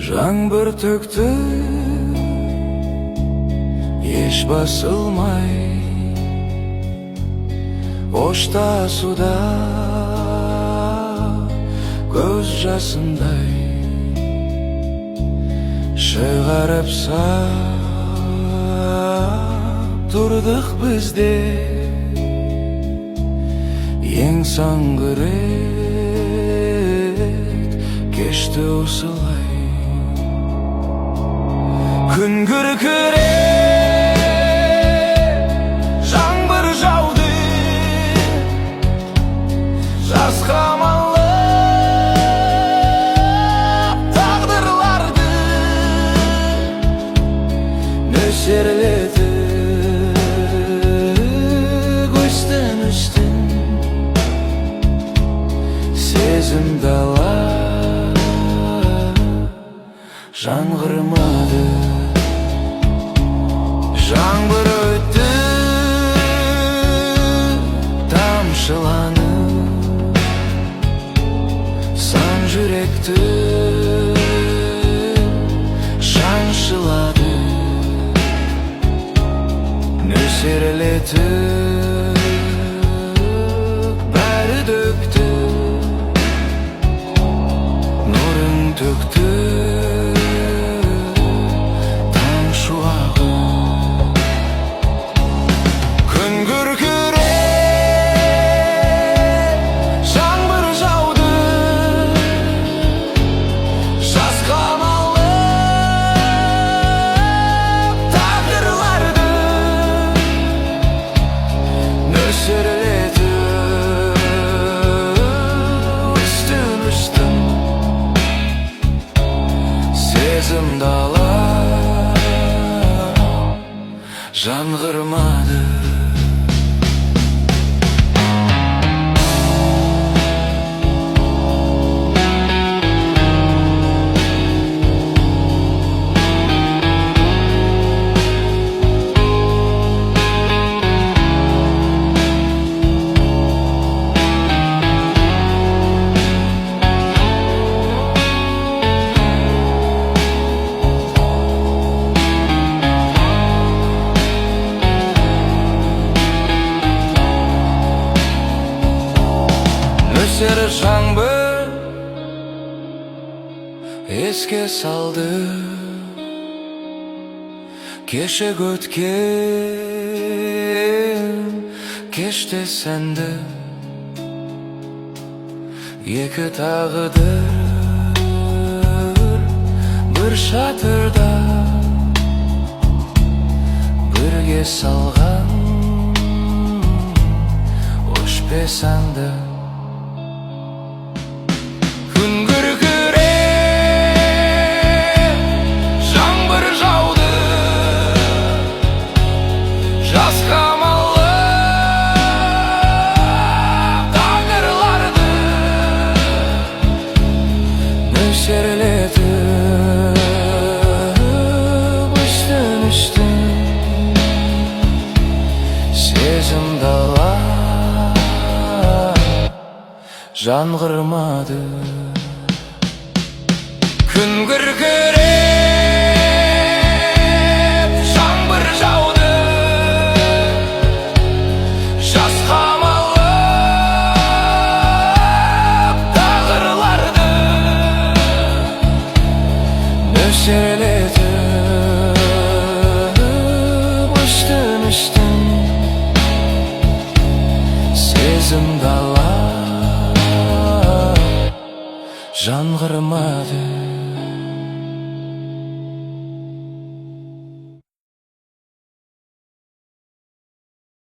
Жаңбыр төкті, еш басылмай, Бошта суда көз жасындай, шығарып сап тұрдық бізде. Ең соңғы рет кешті осылай. Күн күркіреп жаңбыр жауды, жаз қамалып тағдырларды нөсерлетіп өстін сезім дала жаңғырмады. Жаңбыр өтті, тамшыланып, сан жүректі шаншылады, нөсерлетіп бәрі дөкті, нұрын төкті. Сезім дала жаңғырмады. Нөсер жаңбыр еске салды, кешегі өткен кеште сәнді. Екі тағдыр бір шатырда бірге салған өшпесәнді. Күн күркіреп жаңбыр жауды, жаз қамалып тағдырларды нөсерлетіп үстін сезім дала жаңғырмады. Күн күркіреп жаңбыр жауды, жаз қамалып тағдырларды нөсерлетіп үстін сезім дала жаңғырмады.